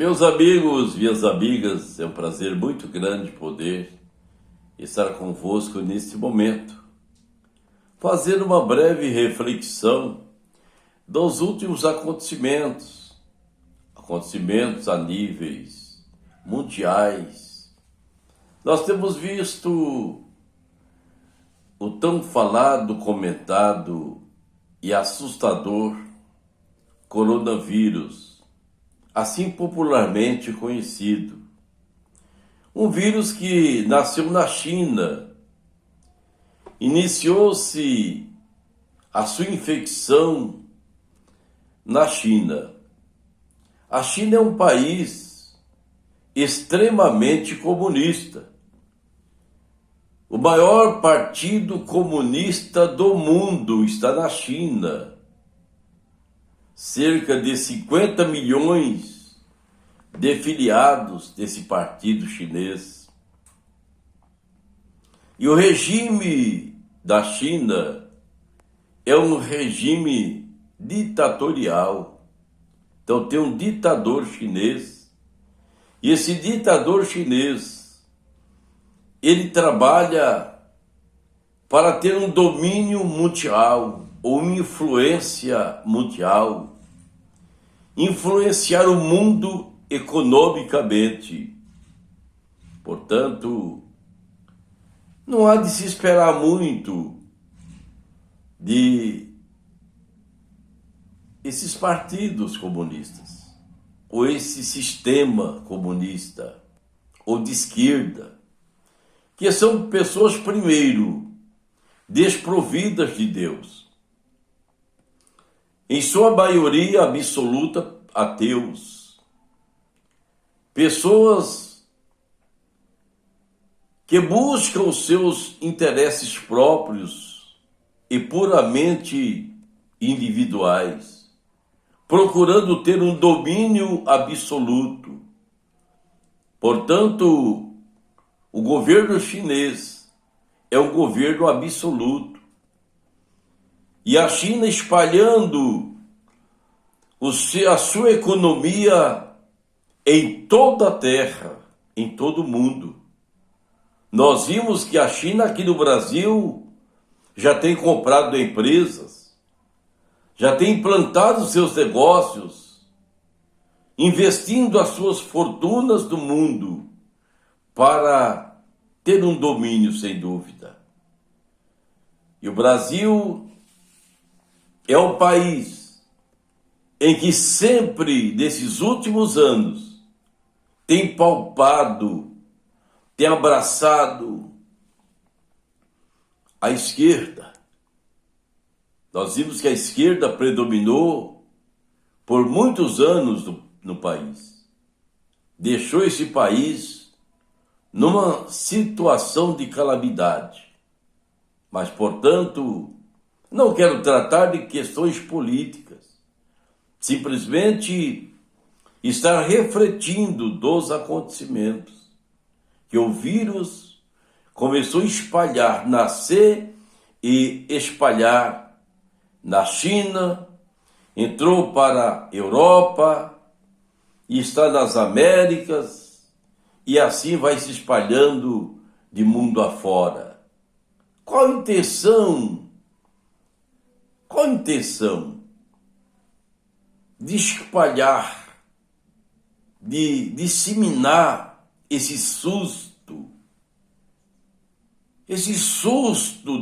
Meus amigos, minhas amigas, é um prazer muito grande poder estar convosco neste momento, fazer uma breve reflexão dos últimos acontecimentos a níveis mundiais. Nós temos visto o tão falado, comentado e assustador coronavírus, assim popularmente conhecido. Um vírus que nasceu na China. Iniciou-se a sua infecção na China. A China é um país extremamente comunista. O maior partido comunista do mundo está na China. Cerca de 50 milhões de filiados desse partido chinês. E o regime da China é um regime ditatorial. Então tem um ditador chinês, e esse ditador chinês, ele trabalha para ter um domínio mundial, ou influência mundial, influenciar o mundo economicamente. Portanto, não há de se esperar muito de esses partidos comunistas, ou esse sistema comunista, ou de esquerda, que são pessoas, primeiro, desprovidas de Deus. Em sua maioria absoluta, ateus. Pessoas que buscam os seus interesses próprios e puramente individuais, procurando ter um domínio absoluto. Portanto, o governo chinês é um governo absoluto. E a China espalhando a sua economia em toda a terra, em todo o mundo. Nós vimos que a China aqui no Brasil já tem comprado empresas, já tem implantado seus negócios, investindo as suas fortunas do mundo para ter um domínio, sem dúvida. E o Brasil é um país em que sempre, nesses últimos anos, tem palpado, tem abraçado a esquerda. Nós vimos que a esquerda predominou por muitos anos no país. Deixou esse país numa situação de calamidade. Mas, portanto, não quero tratar de questões políticas. Simplesmente estar refletindo dos acontecimentos. Que o vírus começou a espalhar, nascer e espalhar na China, entrou para a Europa, e está nas Américas, e assim vai se espalhando de mundo afora. Qual a intenção? Qual a intenção de espalhar, de disseminar esse susto,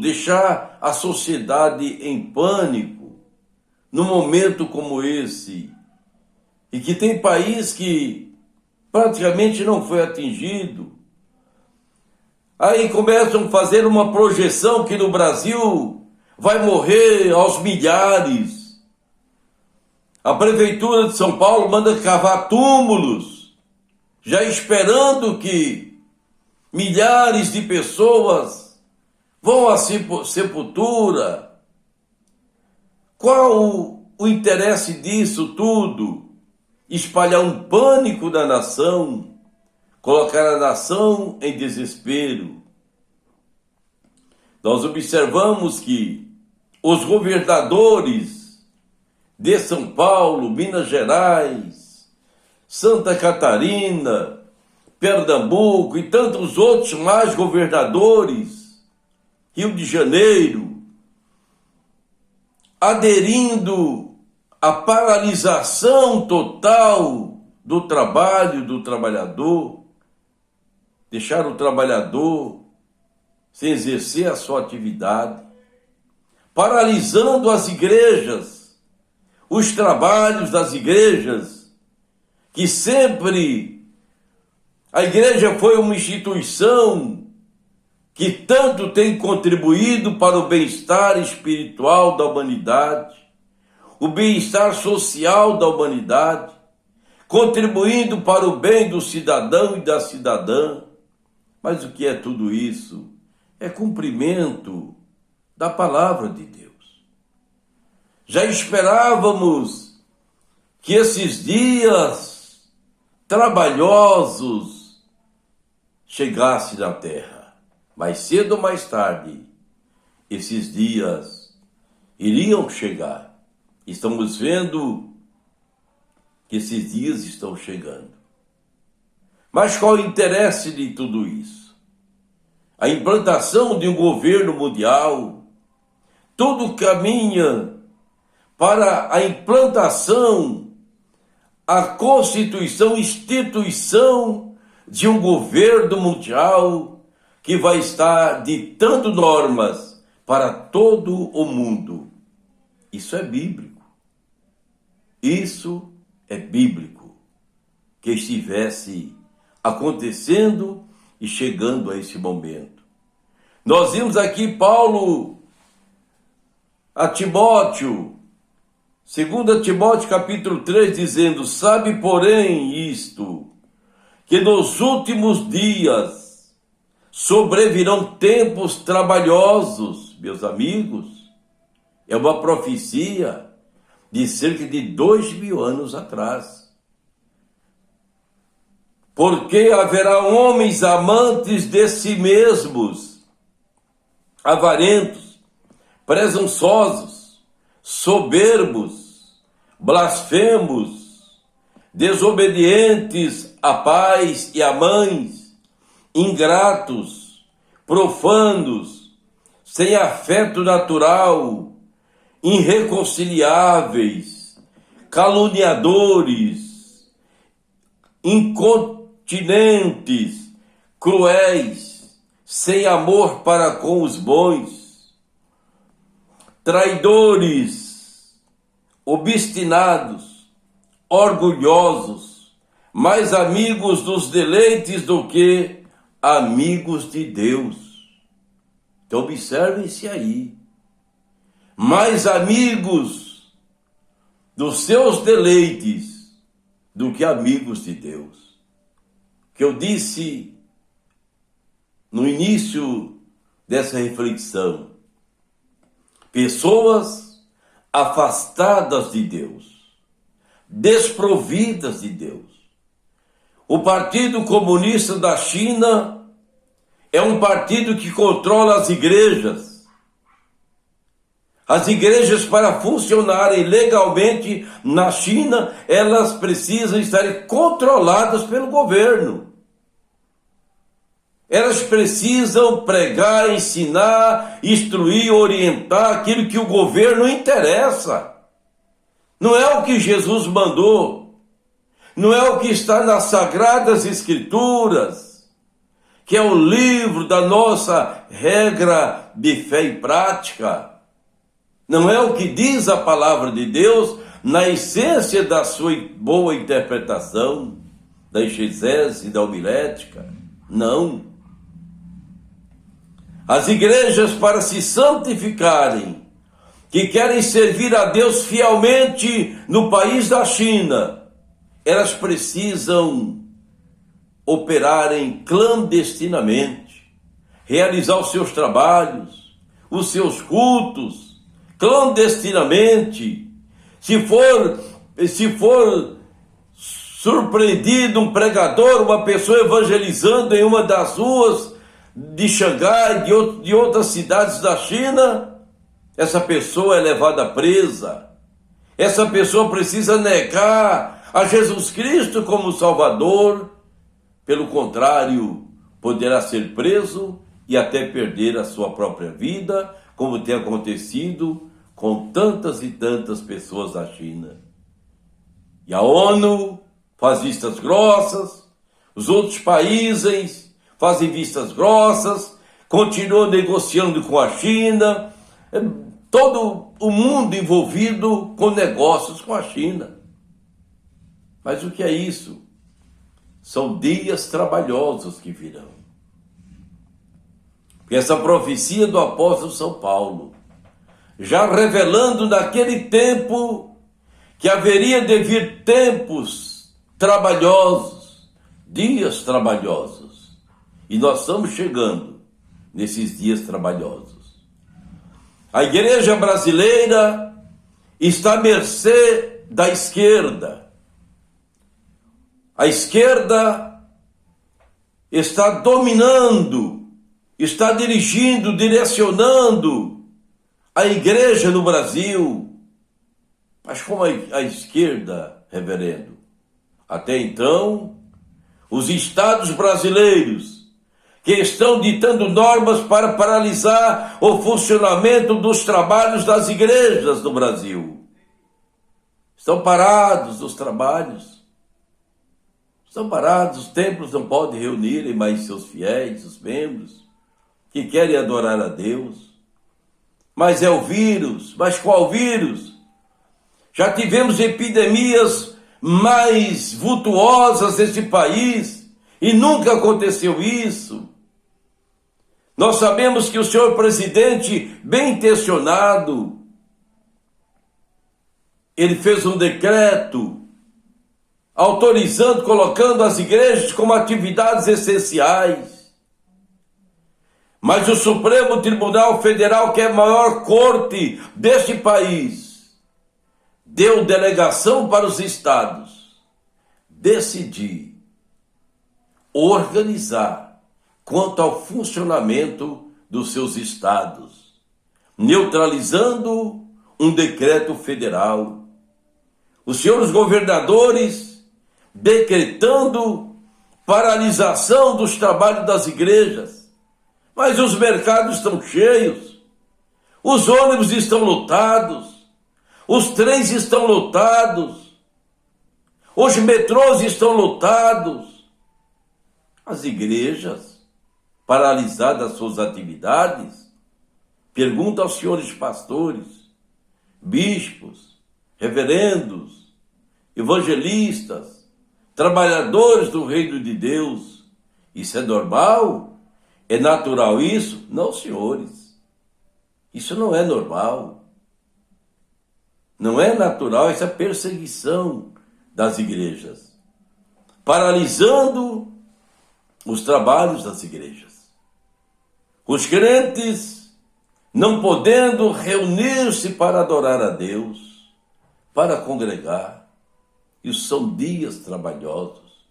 deixar a sociedade em pânico num momento como esse, e que tem país que praticamente não foi atingido? Aí começam a fazer uma projeção que no Brasil vai morrer aos milhares. A Prefeitura de São Paulo manda cavar túmulos, já esperando que milhares de pessoas vão à sepultura. Qual o interesse disso tudo? Espalhar um pânico na nação, colocar a nação em desespero. Nós observamos que os governadores de São Paulo, Minas Gerais, Santa Catarina, Pernambuco e tantos outros mais governadores, Rio de Janeiro, aderindo à paralisação total do trabalho do trabalhador, deixar o trabalhador sem exercer a sua atividade, paralisando as igrejas, os trabalhos das igrejas, que sempre a igreja foi uma instituição que tanto tem contribuído para o bem-estar espiritual da humanidade, o bem-estar social da humanidade, contribuindo para o bem do cidadão e da cidadã. Mas o que é tudo isso? É cumprimento da palavra de Deus. Já esperávamos que esses dias trabalhosos chegassem na terra. Mais cedo ou mais tarde, esses dias iriam chegar. Estamos vendo que esses dias estão chegando. Mas qual o interesse de tudo isso? A implantação de um governo mundial, tudo caminha para a implantação, a constituição, instituição de um governo mundial que vai estar ditando normas para todo o mundo. Isso é bíblico. Isso é bíblico. Que estivesse acontecendo e chegando a esse momento. Nós vimos aqui Paulo a Timóteo, 2 Timóteo capítulo 3, dizendo: sabe, porém, isto, que nos últimos dias sobrevirão tempos trabalhosos, meus amigos. É uma profecia de cerca de 2000 anos atrás. Porque haverá homens amantes de si mesmos, avarentos, presunçosos, soberbos, blasfemos, desobedientes a pais e a mães, ingratos, profanos, sem afeto natural, irreconciliáveis, caluniadores, incontinentes, cruéis, sem amor para com os bons, traidores, obstinados, orgulhosos, mais amigos dos deleites do que amigos de Deus. Então observem-se aí. Mais amigos dos seus deleites do que amigos de Deus. Que eu disse no início dessa reflexão: pessoas afastadas de Deus, desprovidas de Deus. O Partido Comunista da China é um partido que controla as igrejas. As igrejas, para funcionarem legalmente na China, elas precisam estar controladas pelo governo. Elas precisam pregar, ensinar, instruir, orientar aquilo que o governo interessa. Não é o que Jesus mandou. Não é o que está nas Sagradas Escrituras, que é o livro da nossa regra de fé e prática. Não é o que diz a palavra de Deus na essência da sua boa interpretação, da exegese, da homilética. Não. As igrejas, para se santificarem, que querem servir a Deus fielmente no país da China, elas precisam operarem clandestinamente, realizar os seus trabalhos, os seus cultos, clandestinamente. Se for surpreendido um pregador, uma pessoa evangelizando em uma das ruas de Xangai, de outras cidades da China, essa pessoa é levada presa. Essa pessoa precisa negar a Jesus Cristo como Salvador, pelo contrário, poderá ser preso e até perder a sua própria vida, como tem acontecido com tantas e tantas pessoas da China. E a ONU faz vistas grossas, os outros países fazem vistas grossas, continuam negociando com a China, todo o mundo envolvido com negócios com a China. Mas o que é isso? São dias trabalhosos que virão. E essa profecia do apóstolo São Paulo, já revelando naquele tempo que haveria de vir tempos trabalhosos, dias trabalhosos. E nós estamos chegando nesses dias trabalhosos. A igreja brasileira está à mercê da esquerda. A esquerda está dominando, está dirigindo, direcionando a igreja no Brasil. Mas como a esquerda, reverendo? Até então, os estados brasileiros que estão ditando normas para paralisar o funcionamento dos trabalhos das igrejas do Brasil. Estão parados os trabalhos. Estão parados, os templos não podem reunirem mais seus fiéis, os membros, que querem adorar a Deus. Mas é o vírus. Mas qual vírus? Já tivemos epidemias mais vultuosas nesse país e nunca aconteceu isso. Nós sabemos que o senhor presidente, bem intencionado, ele fez um decreto autorizando, colocando as igrejas como atividades essenciais. Mas o Supremo Tribunal Federal, que é a maior corte deste país, deu delegação para os estados decidir, organizar quanto ao funcionamento dos seus estados, neutralizando um decreto federal. Os senhores governadores decretando paralisação dos trabalhos das igrejas. Mas os mercados estão cheios, os ônibus estão lotados, os trens estão lotados, os metrôs estão lotados. As igrejas paralisadas suas atividades, pergunta aos senhores pastores, bispos, reverendos, evangelistas, trabalhadores do reino de Deus. Isso é normal? É natural isso? Não, senhores. Isso não é normal. Não é natural essa perseguição das igrejas, paralisando os trabalhos das igrejas. Os crentes não podendo reunir-se para adorar a Deus, para congregar. Isso são dias trabalhosos.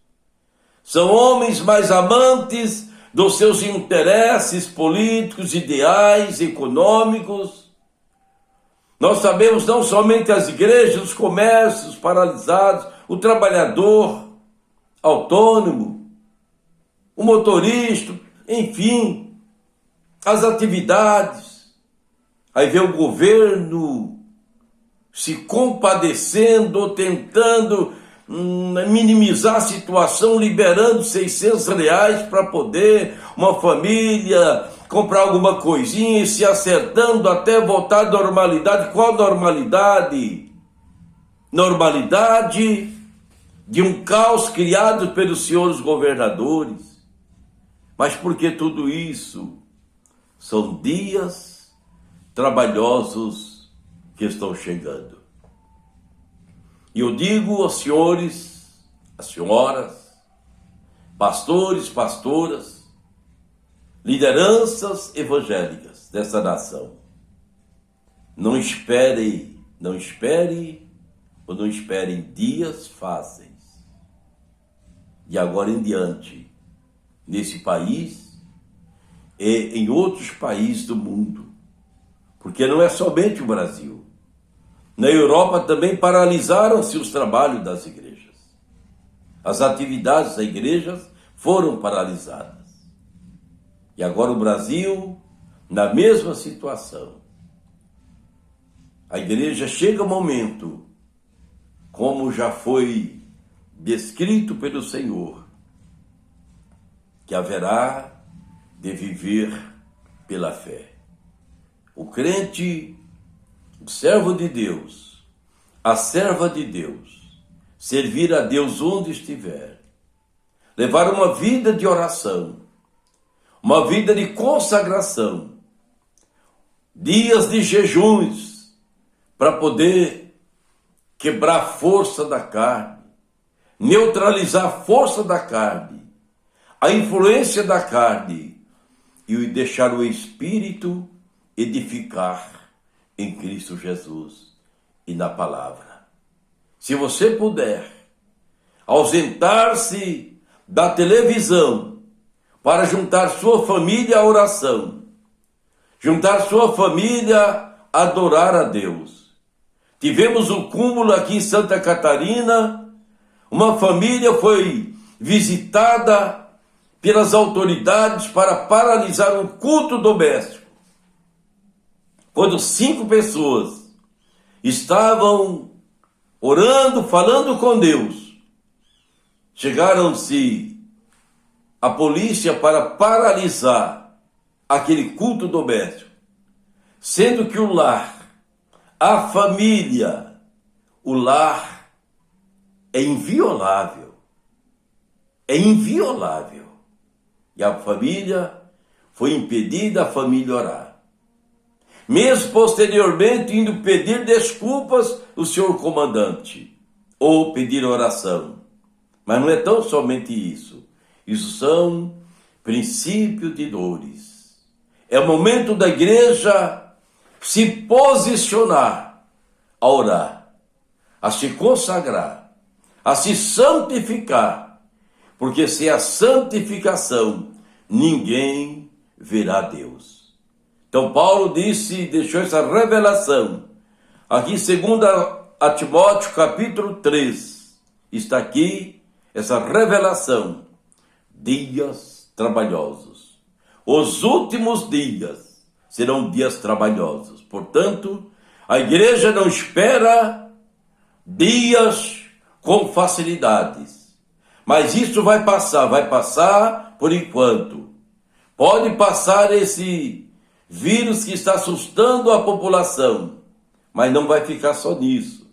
São homens mais amantes dos seus interesses políticos, ideais, econômicos. Nós sabemos não somente as igrejas, os comércios paralisados, o trabalhador autônomo, o motorista, enfim, as atividades. Aí vê o governo se compadecendo, tentando minimizar a situação, liberando R$600 para poder uma família comprar alguma coisinha e se acertando até voltar à normalidade. Qual normalidade? Normalidade de um caos criado pelos senhores governadores. Mas por que tudo isso? São dias trabalhosos que estão chegando. E eu digo aos senhores, às senhoras, pastores, pastoras, lideranças evangélicas dessa nação, não espere ou não esperem dias fáceis. De agora em diante, nesse país e em outros países do mundo, porque não é somente o Brasil. Na Europa também paralisaram-se os trabalhos das igrejas. as atividades da igreja foram paralisadas. E agora o Brasil, na mesma situação. A igreja chega um momento, como já foi descrito pelo Senhor, que haverá de viver pela fé. O crente, o servo de Deus, a serva de Deus, servir a Deus onde estiver, levar uma vida de oração, uma vida de consagração, dias de jejuns, para poder quebrar a força da carne, neutralizar a força da carne, a influência da carne, e deixar o Espírito edificar em Cristo Jesus e na palavra. Se você puder ausentar-se da televisão para juntar sua família à oração, juntar sua família a adorar a Deus. Tivemos um cúmulo aqui em Santa Catarina, uma família foi visitada pelas autoridades para paralisar um culto doméstico. Quando 5 pessoas estavam orando, falando com Deus, chegaram-se a polícia para paralisar aquele culto doméstico, sendo que o lar, a família, o lar é inviolável. É inviolável. E a família foi impedida, a família orar. Mesmo posteriormente indo pedir desculpas o senhor comandante, ou pedir oração. Mas não é tão somente isso. Isso são princípios de dores. É o momento da igreja se posicionar, a orar, a se consagrar, a se santificar. Porque sem a santificação, ninguém verá Deus. Então Paulo deixou essa revelação. Aqui, 2 a Timóteo, capítulo 3, está aqui essa revelação. Dias trabalhosos. Os últimos dias serão dias trabalhosos. Portanto, a igreja não espera dias com facilidades. Mas isso vai passar por enquanto. Pode passar esse vírus que está assustando a população, mas não vai ficar só nisso.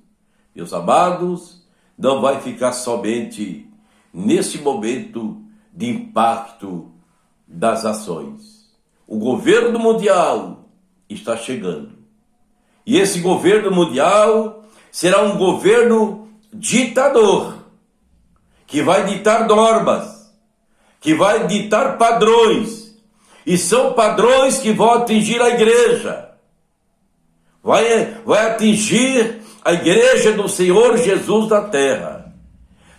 Meus amados, não vai ficar somente nesse momento de impacto das ações. O governo mundial está chegando. E esse governo mundial será um governo ditador, que vai ditar normas, que vai ditar padrões, e são padrões que vão atingir a igreja. Vai atingir a igreja do Senhor Jesus da terra.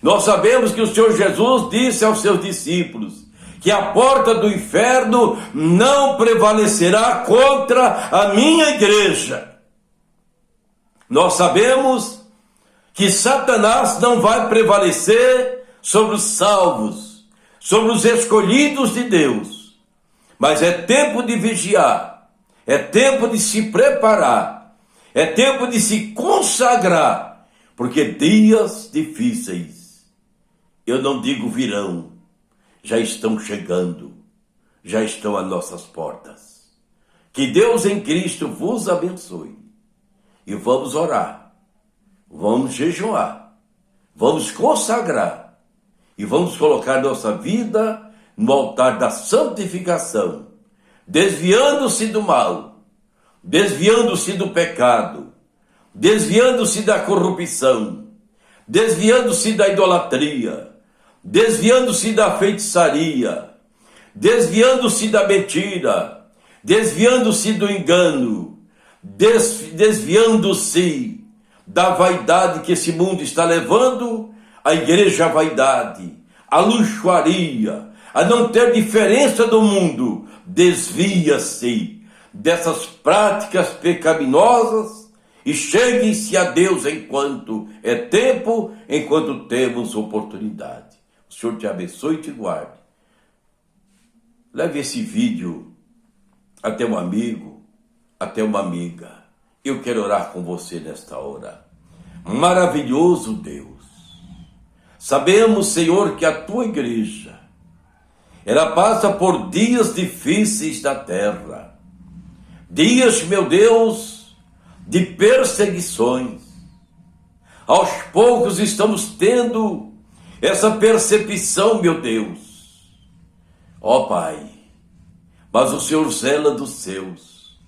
Nós sabemos que o Senhor Jesus disse aos seus discípulos que a porta do inferno não prevalecerá contra a minha igreja. Nós sabemos que Satanás não vai prevalecer sobre os salvos, sobre os escolhidos de Deus. Mas é tempo de vigiar, é tempo de se preparar, é tempo de se consagrar, porque dias difíceis, eu não digo virão, já estão chegando, já estão às nossas portas. Que Deus em Cristo vos abençoe. E vamos orar, vamos jejuar, vamos consagrar e vamos colocar nossa vida no altar da santificação, desviando-se do mal, desviando-se do pecado, desviando-se da corrupção, desviando-se da idolatria, desviando-se da feitiçaria, desviando-se da mentira, desviando-se do engano, desviando-se da vaidade que esse mundo está levando, a igreja à vaidade, à luxuaria, a não ter diferença do mundo. Desvia-se dessas práticas pecaminosas e cheguem-se a Deus enquanto é tempo, enquanto temos oportunidade. O Senhor te abençoe e te guarde. Leve esse vídeo até um amigo, até uma amiga. Eu quero orar com você nesta hora. Maravilhoso Deus, sabemos, Senhor, que a tua igreja, ela passa por dias difíceis da terra. Dias, meu Deus, de perseguições. Aos poucos estamos tendo essa percepção, meu Deus. Ó Pai, mas o Senhor zela dos seus.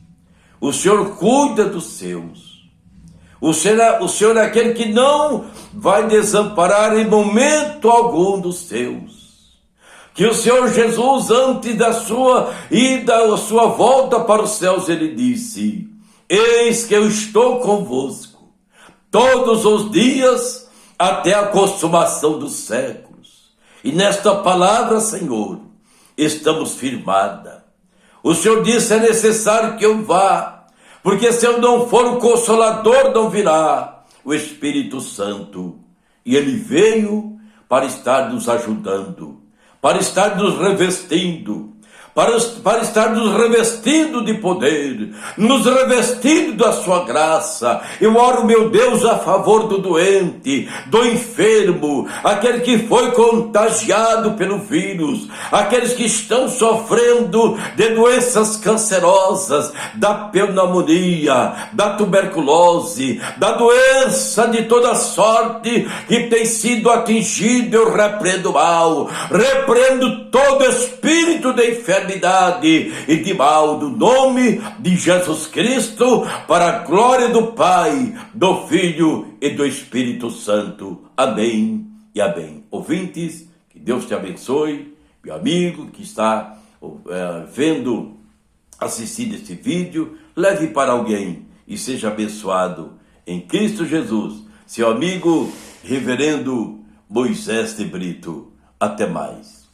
O Senhor cuida dos seus. O Senhor é aquele que não vai desamparar em momento algum dos seus. Que o Senhor Jesus, antes da sua ida, a sua volta para os céus, ele disse: eis que eu estou convosco todos os dias até a consumação dos séculos. E nesta palavra, Senhor, estamos firmada. O Senhor disse: é necessário que eu vá, porque se eu não for, o Consolador não virá, o Espírito Santo. E ele veio para estar nos ajudando, para estar nos revestindo, para estar nos revestindo de poder, nos revestindo da sua graça. Eu oro, meu Deus, a favor do doente, do enfermo, aquele que foi contagiado pelo vírus, aqueles que estão sofrendo de doenças cancerosas, da pneumonia, da tuberculose, da doença de toda sorte que tem sido atingido. Eu repreendo mal, repreendo todo espírito de enfermidade e de mal, do nome de Jesus Cristo, para a glória do Pai, do Filho e do Espírito Santo. Amém e amém. Ouvintes, que Deus te abençoe. Meu amigo que está assistindo este vídeo, leve para alguém e seja abençoado em Cristo Jesus. Seu amigo, reverendo Moisés de Brito. Até mais.